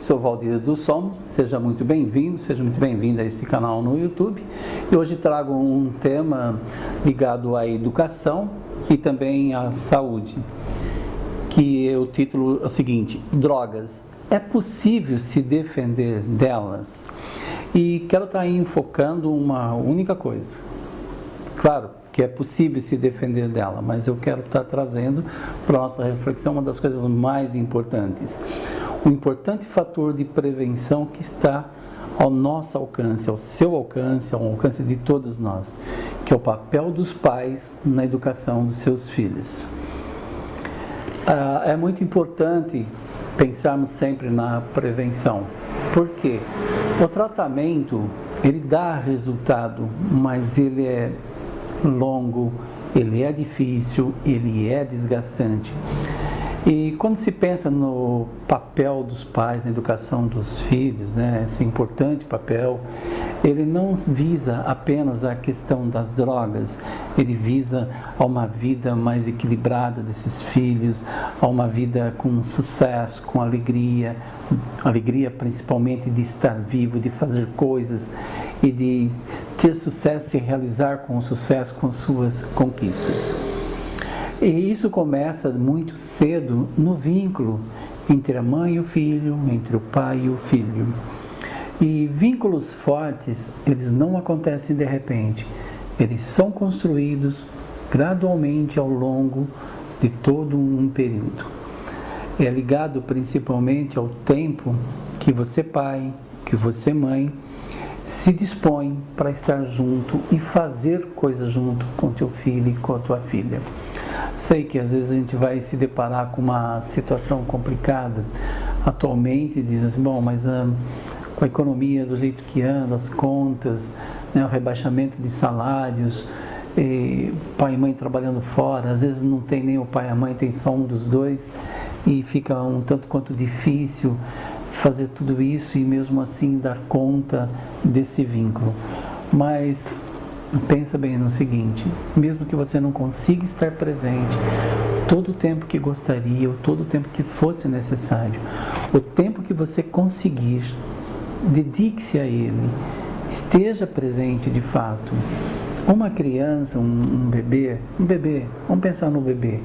sou Valdir do Som, seja muito bem-vindo, seja muito bem-vinda a este canal no YouTube. E hoje trago um tema ligado à educação e também à saúde, que o título é o seguinte: drogas, é possível se defender delas? E quero estar aí enfocando uma única coisa. Claro que é possível se defender dela, mas eu quero estar trazendo para a nossa reflexão uma das coisas mais importantes. Um importante fator de prevenção que está ao nosso alcance, ao seu alcance, ao alcance de todos nós, que é o papel dos pais na educação dos seus filhos. É muito importante pensarmos sempre na prevenção, porque o tratamento, ele dá resultado, mas ele é longo, ele é difícil, ele é desgastante. E quando se pensa no papel dos pais na educação dos filhos, esse importante papel, ele não visa apenas a questão das drogas, ele visa a uma vida mais equilibrada desses filhos, a uma vida com sucesso, com alegria principalmente de estar vivo, de fazer coisas e de ter sucesso e realizar com sucesso com suas conquistas. E isso começa muito cedo no vínculo entre a mãe e o filho, entre o pai e o filho. E vínculos fortes, eles não acontecem de repente, eles são construídos gradualmente ao longo de todo um período. É ligado principalmente ao tempo que você pai, que você mãe, se dispõe para estar junto e fazer coisas junto com teu filho e com a tua filha. Sei que às vezes a gente vai se deparar com uma situação complicada atualmente, diz assim, bom, mas com a economia do jeito que anda, as contas, o rebaixamento de salários, pai e mãe trabalhando fora, às vezes não tem nem o pai e a mãe, tem só um dos dois, e fica um tanto quanto difícil fazer tudo isso e mesmo assim dar conta desse vínculo. Mas pensa bem no seguinte: mesmo que você não consiga estar presente todo o tempo que gostaria, ou todo o tempo que fosse necessário, o tempo que você conseguir, dedique-se a ele, esteja presente de fato. Uma criança, um bebê, vamos pensar no bebê.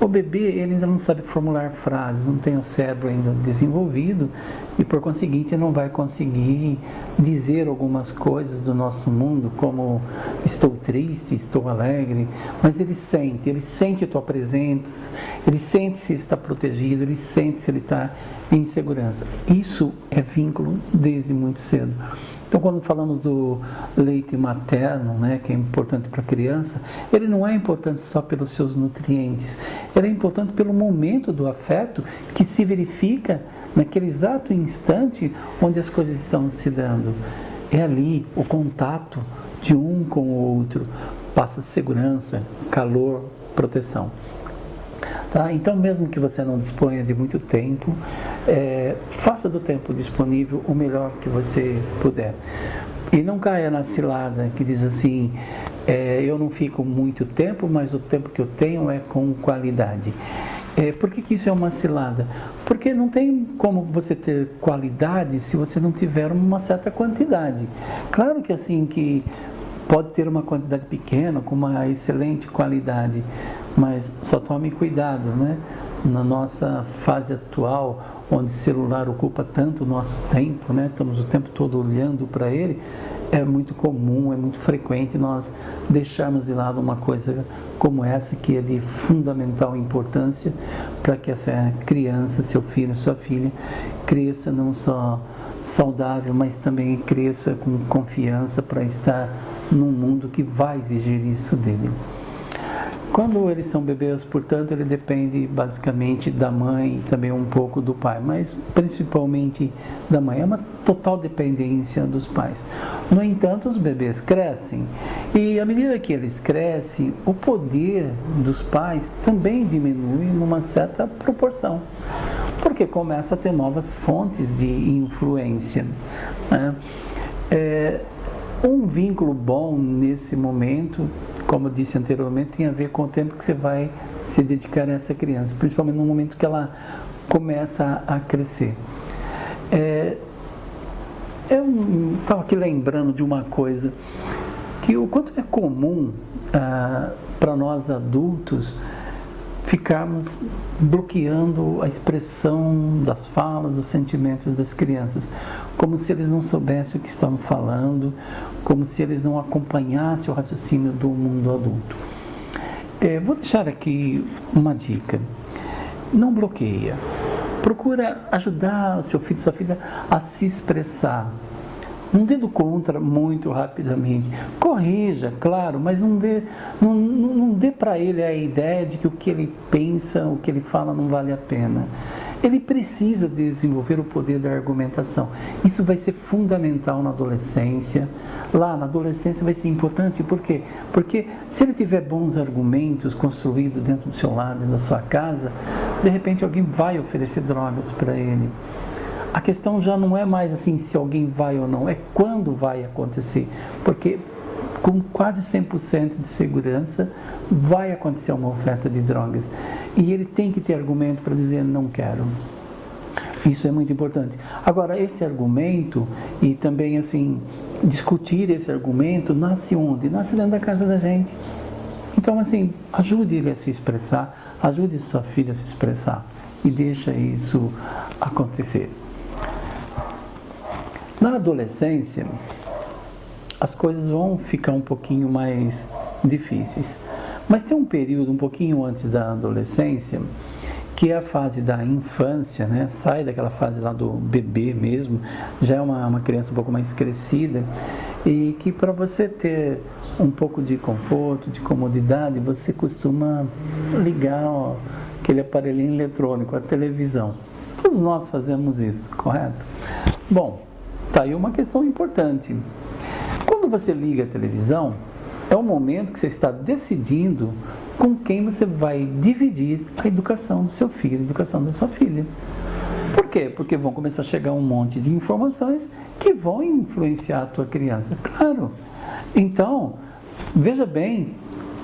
O bebê, ele ainda não sabe formular frases, não tem o cérebro ainda desenvolvido e, por conseguinte, não vai conseguir dizer algumas coisas do nosso mundo, como estou triste, estou alegre, mas ele sente a tua presença, ele sente se está protegido, ele sente se ele está em segurança. Isso é vínculo desde muito cedo. Então, quando falamos do leite materno, que é importante para a criança, ele não é importante só pelos seus nutrientes, ele é importante pelo momento do afeto que se verifica naquele exato instante onde as coisas estão se dando. É ali o contato de um com o outro, passa segurança, calor, proteção. Tá? Então, mesmo que você não disponha de muito tempo, faça do tempo disponível o melhor que você puder. E não caia na cilada que diz assim, eu não fico muito tempo, mas o tempo que eu tenho é com qualidade. Por que isso é uma cilada? Porque não tem como você ter qualidade se você não tiver uma certa quantidade. Claro que assim, que pode ter uma quantidade pequena com uma excelente qualidade, mas só tome cuidado, na nossa fase atual, onde o celular ocupa tanto o nosso tempo, estamos o tempo todo olhando para ele, é muito comum, é muito frequente nós deixarmos de lado uma coisa como essa, que é de fundamental importância para que essa criança, seu filho, sua filha, cresça não só saudável, mas também cresça com confiança para estar num mundo que vai exigir isso dele. Quando eles são bebês, portanto, ele depende basicamente da mãe e também um pouco do pai, mas principalmente da mãe. É uma total dependência dos pais. No entanto, os bebês crescem e à medida que eles crescem, o poder dos pais também diminui numa certa proporção, porque começa a ter novas fontes de influência. Um vínculo bom nesse momento, como eu disse anteriormente, tem a ver com o tempo que você vai se dedicar a essa criança, principalmente no momento que ela começa a crescer. Eu estava aqui lembrando de uma coisa, que o quanto é comum para nós adultos ficarmos bloqueando a expressão das falas, os sentimentos das crianças, como se eles não soubessem o que estão falando, como se eles não acompanhassem o raciocínio do mundo adulto. Vou deixar aqui uma dica: não bloqueia, procura ajudar o seu filho, sua filha a se expressar. Não dê do contra muito rapidamente. Corrija, claro, mas não dê para ele a ideia de que o que ele pensa, o que ele fala não vale a pena. Ele precisa desenvolver o poder da argumentação. Isso vai ser fundamental na adolescência. Lá na adolescência vai ser importante, por quê? Porque se ele tiver bons argumentos construídos dentro do seu lar, dentro da sua casa, de repente alguém vai oferecer drogas para ele. A questão já não é mais assim se alguém vai ou não, é quando vai acontecer. Porque com quase 100% de segurança vai acontecer uma oferta de drogas. E ele tem que ter argumento para dizer não quero. Isso é muito importante. Agora, esse argumento, e também assim, discutir esse argumento, nasce onde? Nasce dentro da casa da gente. Então, assim, ajude ele a se expressar, ajude sua filha a se expressar e deixa isso acontecer. Na adolescência, as coisas vão ficar um pouquinho mais difíceis. Mas tem um período um pouquinho antes da adolescência, que é a fase da infância, né? Sai daquela fase lá do bebê mesmo, já é uma criança um pouco mais crescida, e que para você ter um pouco de conforto, de comodidade, você costuma ligar aquele aparelhinho eletrônico, a televisão. Todos nós fazemos isso, correto? Bom, tá aí uma questão importante. Quando você liga a televisão, é o momento que você está decidindo com quem você vai dividir a educação do seu filho, a educação da sua filha. Por quê? Porque vão começar a chegar um monte de informações que vão influenciar a tua criança. Claro. Então, veja bem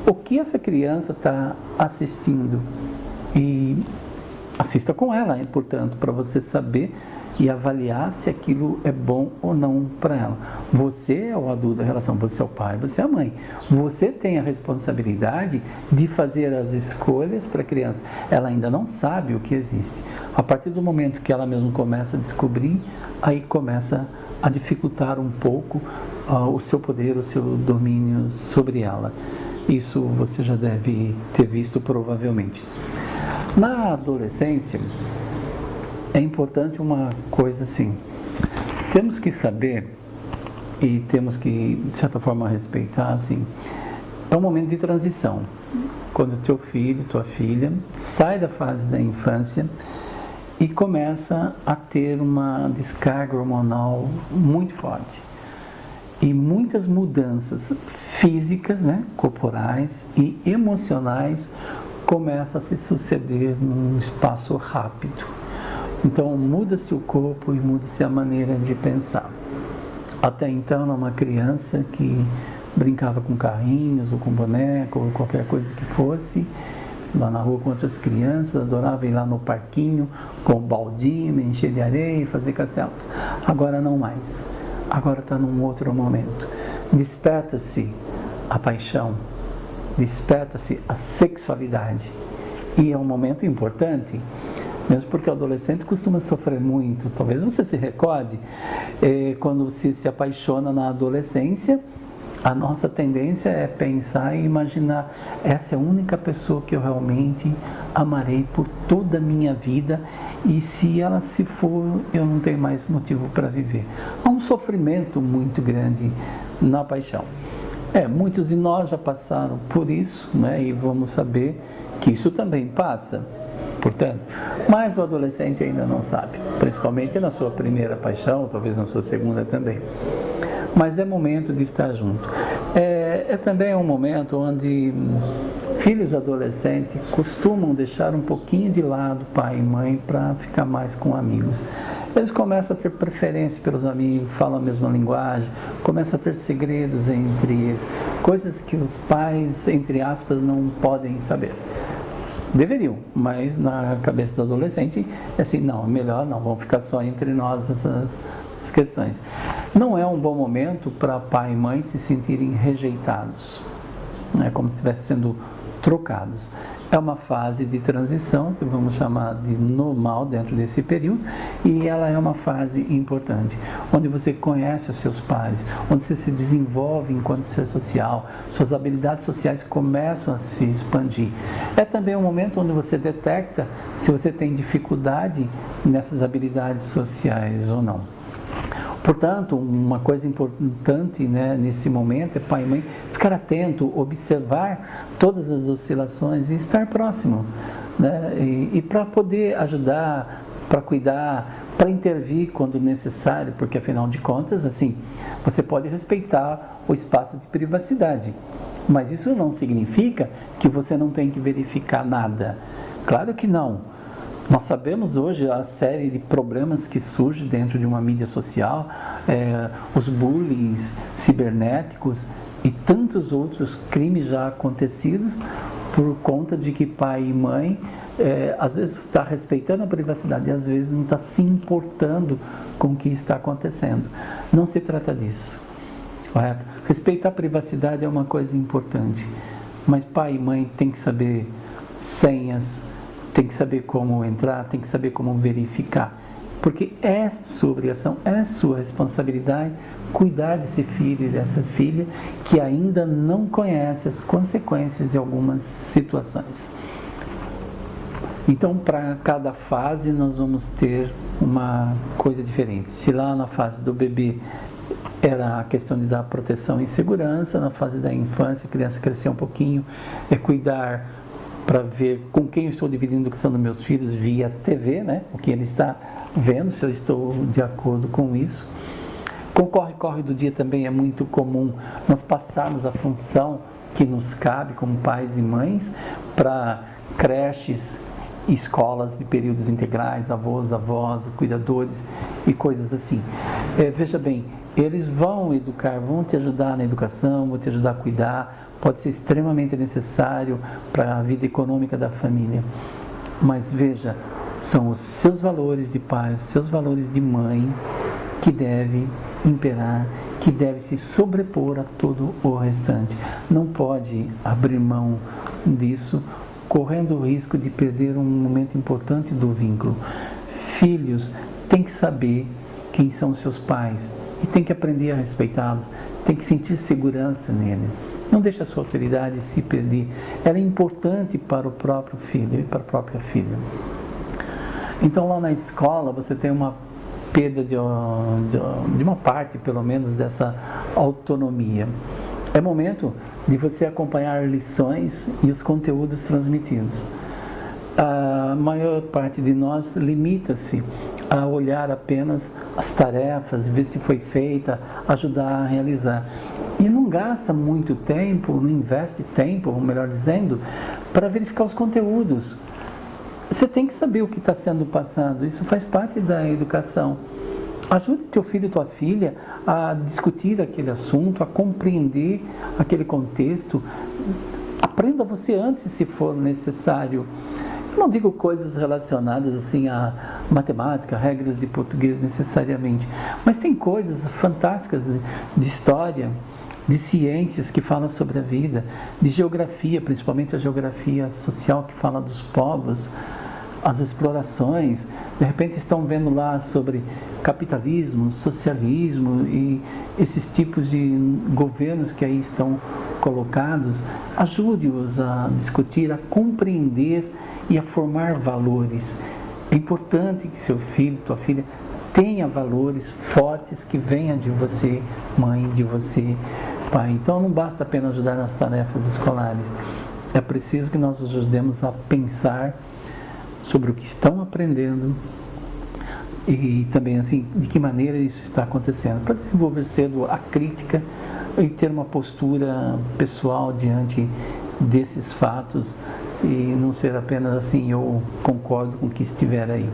o que essa criança está assistindo e assista com ela, portanto, para você saber e avaliar se aquilo é bom ou não para ela. Você é o adulto da relação, você é o pai, você é a mãe. Você tem a responsabilidade de fazer as escolhas para a criança. Ela ainda não sabe o que existe. A partir do momento que ela mesma começa a descobrir, aí começa a dificultar um pouco o seu poder, o seu domínio sobre ela. Isso você já deve ter visto provavelmente. Na adolescência, é importante uma coisa assim, temos que saber e temos que, de certa forma, respeitar, assim, é um momento de transição, quando teu filho, tua filha, sai da fase da infância e começa a ter uma descarga hormonal muito forte e muitas mudanças físicas, né, corporais e emocionais começam a se suceder num espaço rápido. Então, muda-se o corpo e muda-se a maneira de pensar. Até então, era uma criança que brincava com carrinhos, ou com boneco, ou qualquer coisa que fosse, lá na rua com outras crianças, adorava ir lá no parquinho, com o baldinho, encher de areia e fazer castelos. Agora não mais. Agora está num outro momento. Desperta-se a paixão, desperta-se a sexualidade. E é um momento importante, mesmo porque o adolescente costuma sofrer muito. Talvez você se recorde, quando você se apaixona na adolescência, a nossa tendência é pensar e imaginar: essa é a única pessoa que eu realmente amarei por toda a minha vida, e se ela se for, eu não tenho mais motivo para viver. Há um sofrimento muito grande na paixão. Muitos de nós já passaram por isso, né? E vamos saber que isso também passa. Portanto, mas o adolescente ainda não sabe, principalmente na sua primeira paixão, talvez na sua segunda também. Mas é momento de estar junto. Também um momento onde filhos adolescentes costumam deixar um pouquinho de lado pai e mãe para ficar mais com amigos. Eles começam a ter preferência pelos amigos, falam a mesma linguagem, começam a ter segredos entre eles, coisas que os pais, entre aspas, não podem saber. Deveriam, mas na cabeça do adolescente é assim, não, é melhor não, vamos ficar só entre nós essas questões. Não é um bom momento para pai e mãe se sentirem rejeitados, é como se estivessem sendo trocados. É uma fase de transição, que vamos chamar de normal dentro desse período, e ela é uma fase importante, onde você conhece os seus pares, onde você se desenvolve enquanto ser social, suas habilidades sociais começam a se expandir. É também um momento onde você detecta se você tem dificuldade nessas habilidades sociais ou não. Portanto, uma coisa importante, né, nesse momento é pai e mãe ficar atento, observar todas as oscilações e estar próximo, né, e para poder ajudar, para cuidar, para intervir quando necessário, porque afinal de contas, assim, você pode respeitar o espaço de privacidade, mas isso não significa que você não tem que verificar nada. Claro que não. Nós sabemos hoje a série de problemas que surge dentro de uma mídia social, os bullying cibernéticos e tantos outros crimes já acontecidos por conta de que pai e mãe às vezes está respeitando a privacidade e às vezes não está se importando com o que está acontecendo. Não se trata disso, correto? Respeitar a privacidade é uma coisa importante, mas pai e mãe tem que saber senhas, tem que saber como entrar, tem que saber como verificar, porque é sua obrigação, é sua responsabilidade cuidar desse filho e dessa filha que ainda não conhece as consequências de algumas situações. Então, para cada fase, nós vamos ter uma coisa diferente. Se lá na fase do bebê era a questão de dar proteção e segurança, na fase da infância, a criança crescer um pouquinho, é cuidar para ver com quem eu estou dividindo a educação dos meus filhos via TV, né? O que ele está vendo, se eu estou de acordo com isso. Com o corre-corre do dia também é muito comum nós passarmos a função que nos cabe como pais e mães para creches, escolas de períodos integrais, avós, avós, cuidadores e coisas assim. Veja bem, eles vão educar, vão te ajudar na educação, vão te ajudar a cuidar, pode ser extremamente necessário para a vida econômica da família. Mas veja, são os seus valores de pai, os seus valores de mãe que devem imperar, que deve se sobrepor a todo o restante. Não pode abrir mão disso, correndo o risco de perder um momento importante do vínculo. Filhos têm que saber quem são os seus pais e tem que aprender a respeitá-los, tem que sentir segurança neles. Não deixe a sua autoridade se perder. Ela é importante para o próprio filho e para a própria filha. Então, lá na escola, você tem uma perda de uma parte, pelo menos, dessa autonomia. É momento de você acompanhar lições e os conteúdos transmitidos. A maior parte de nós limita-se a olhar apenas as tarefas, ver se foi feita, ajudar a realizar. E não gasta muito tempo, não investe tempo, ou melhor dizendo, para verificar os conteúdos. Você tem que saber o que está sendo passado, isso faz parte da educação. Ajude teu filho e tua filha a discutir aquele assunto, a compreender aquele contexto. Aprenda você antes, se for necessário. Eu não digo coisas relacionadas assim a matemática, regras de português necessariamente, mas tem coisas fantásticas de história, de ciências que falam sobre a vida, de geografia, principalmente a geografia social que fala dos povos, as explorações. De repente estão vendo lá sobre capitalismo, socialismo e esses tipos de governos que aí estão colocados. Ajude-os a discutir, a compreender e a formar valores. É importante que seu filho, tua filha, tenha valores fortes que venham de você, mãe, de você, pai. Então não basta apenas ajudar nas tarefas escolares. É preciso que nós os ajudemos a pensar sobre o que estão aprendendo e também assim de que maneira isso está acontecendo, para desenvolver cedo a crítica e ter uma postura pessoal diante desses fatos e não ser apenas assim, eu concordo com o que estiver aí.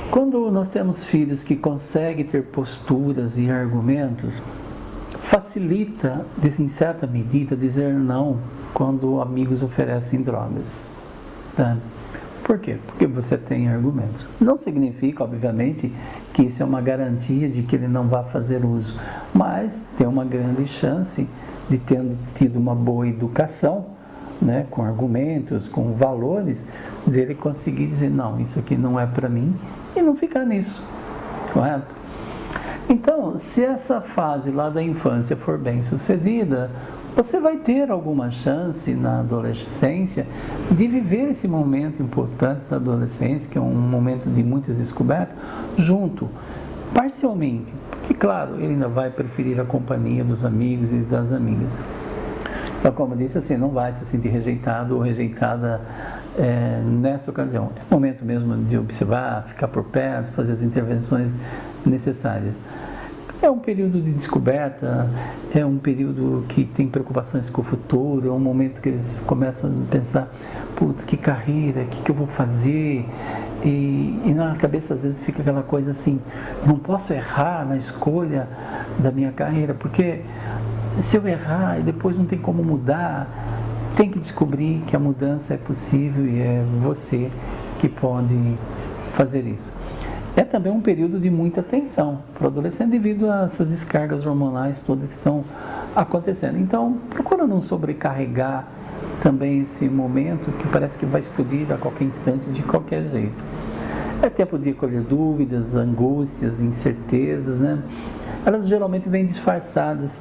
Quando nós temos filhos que conseguem ter posturas e argumentos facilita, em certa medida, dizer não quando amigos oferecem drogas. Tá? Por quê? Porque você tem argumentos. Não significa, obviamente, que isso é uma garantia de que ele não vai fazer uso, mas tem uma grande chance de ter tido uma boa educação, né, com argumentos, com valores, dele conseguir dizer, não, isso aqui não é para mim, e não ficar nisso, correto? Então, se essa fase lá da infância for bem sucedida, você vai ter alguma chance na adolescência de viver esse momento importante da adolescência, que é um momento de muitas descobertas, junto, parcialmente, porque claro, ele ainda vai preferir a companhia dos amigos e das amigas. Então, como eu disse, assim, não vai se sentir rejeitado ou rejeitada nessa ocasião. É momento mesmo de observar, ficar por perto, fazer as intervenções necessárias. É um período de descoberta, é um período que tem preocupações com o futuro, é um momento que eles começam a pensar, putz, que carreira, o que eu vou fazer? E na cabeça às vezes fica aquela coisa assim, não posso errar na escolha da minha carreira, porque se eu errar e depois não tem como mudar, tem que descobrir que a mudança é possível e é você que pode fazer isso. É também um período de muita tensão para o adolescente devido a essas descargas hormonais todas que estão acontecendo. Então, procura não sobrecarregar também esse momento que parece que vai explodir a qualquer instante, de qualquer jeito. É tempo de colher dúvidas, angústias, incertezas, né? Elas geralmente vêm disfarçadas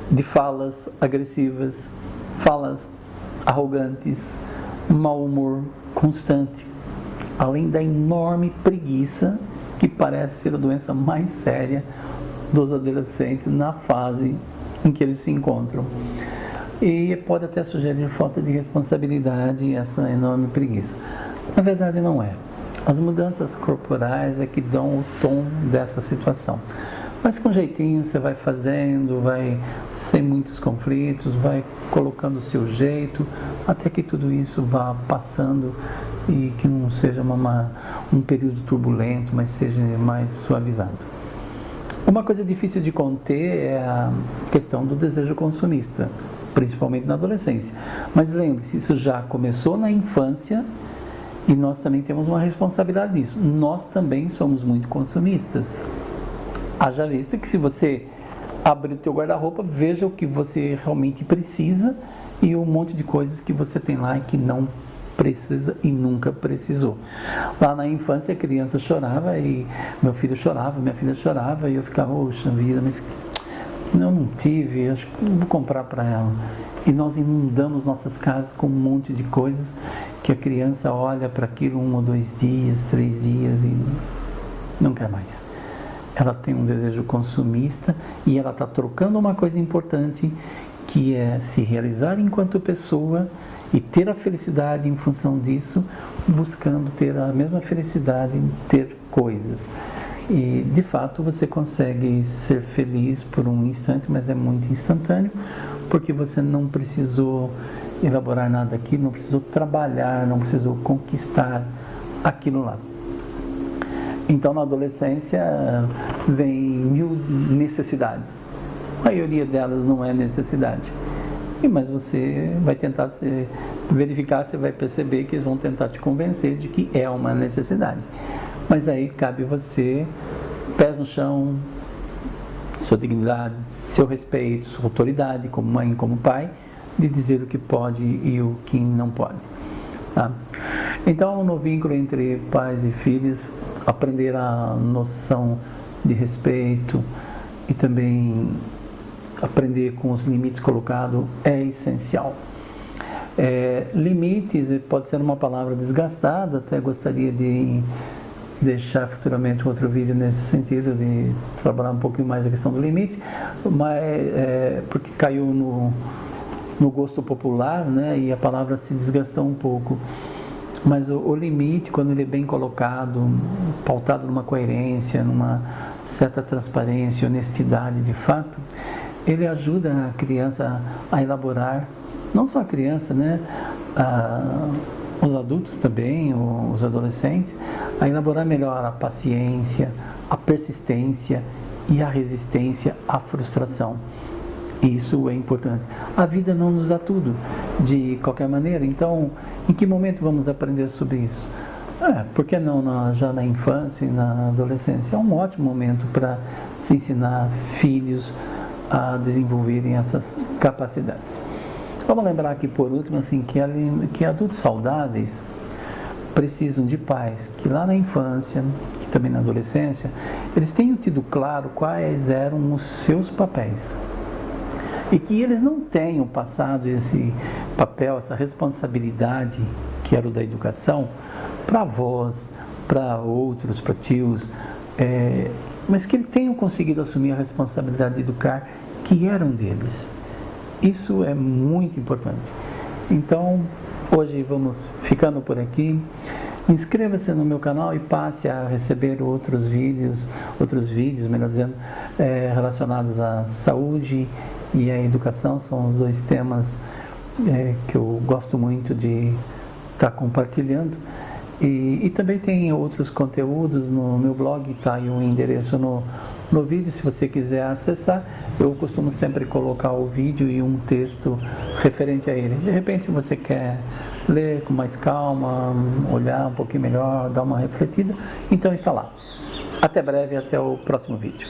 de falas agressivas, falas arrogantes, mau humor constante, além da enorme preguiça, que parece ser a doença mais séria dos adolescentes na fase em que eles se encontram. E pode até sugerir falta de responsabilidade, essa enorme preguiça. Na verdade não é. As mudanças corporais é que dão o tom dessa situação. Mas com jeitinho você vai fazendo, vai sem muitos conflitos, vai colocando o seu jeito, até que tudo isso vá passando e que não seja um período turbulento, mas seja mais suavizado. Uma coisa difícil de conter é a questão do desejo consumista, principalmente na adolescência. Mas lembre-se, isso já começou na infância e nós também temos uma responsabilidade nisso. Nós também somos muito consumistas. Haja vista que se você abrir o teu guarda-roupa, veja o que você realmente precisa e um monte de coisas que você tem lá e que não precisa e nunca precisou. Lá na infância a criança chorava e meu filho chorava, minha filha chorava e eu ficava, poxa vida, mas eu não tive, acho que vou comprar para ela. E nós inundamos nossas casas com um monte de coisas que a criança olha para aquilo 1 ou 2 dias, 3 dias e não quer mais. Ela tem um desejo consumista e ela está trocando uma coisa importante, que é se realizar enquanto pessoa e ter a felicidade em função disso, buscando ter a mesma felicidade em ter coisas. E de fato você consegue ser feliz por um instante, mas é muito instantâneo, porque você não precisou elaborar nada aqui, não precisou trabalhar, não precisou conquistar aquilo lá. Então, na adolescência, vem 1000 necessidades. A maioria delas não é necessidade. Mas você vai tentar verificar, você vai perceber que eles vão tentar te convencer de que é uma necessidade. Mas aí cabe você, pés no chão, sua dignidade, seu respeito, sua autoridade como mãe, como pai, de dizer o que pode e o que não pode. Tá? Então, no vínculo entre pais e filhos, aprender a noção de respeito e também aprender com os limites colocados é essencial. Limites pode ser uma palavra desgastada, até gostaria de deixar futuramente um outro vídeo nesse sentido, de trabalhar um pouquinho mais a questão do limite, mas porque caiu no gosto popular, né, e a palavra se desgastou um pouco. Mas o limite, quando ele é bem colocado, pautado numa coerência, numa certa transparência, honestidade de fato, ele ajuda a criança a elaborar, não só a criança, né, os adultos também, os adolescentes, a elaborar melhor a paciência, a persistência e a resistência à frustração. Isso é importante. A vida não nos dá tudo de qualquer maneira, então em que momento vamos aprender sobre isso? Por que não já na infância e na adolescência? É um ótimo momento para se ensinar filhos a desenvolverem essas capacidades. Vamos lembrar aqui por último assim, que adultos saudáveis precisam de pais que lá na infância, que também na adolescência, eles tenham tido claro quais eram os seus papéis. E que eles não tenham passado esse papel, essa responsabilidade, que era o da educação, para avós, para outros, para tios, mas que eles tenham conseguido assumir a responsabilidade de educar, que eram deles. Isso é muito importante. Então, hoje vamos ficando por aqui. Inscreva-se no meu canal e passe a receber outros vídeos, melhor dizendo, relacionados à saúde e à educação. São os dois temas que eu gosto muito de estar compartilhando. E também tem outros conteúdos no meu blog, está aí um endereço no vídeo, se você quiser acessar. Eu costumo sempre colocar o vídeo e um texto referente a ele. De repente você quer ler com mais calma, olhar um pouquinho melhor, dar uma refletida, então está lá. Até breve, até o próximo vídeo.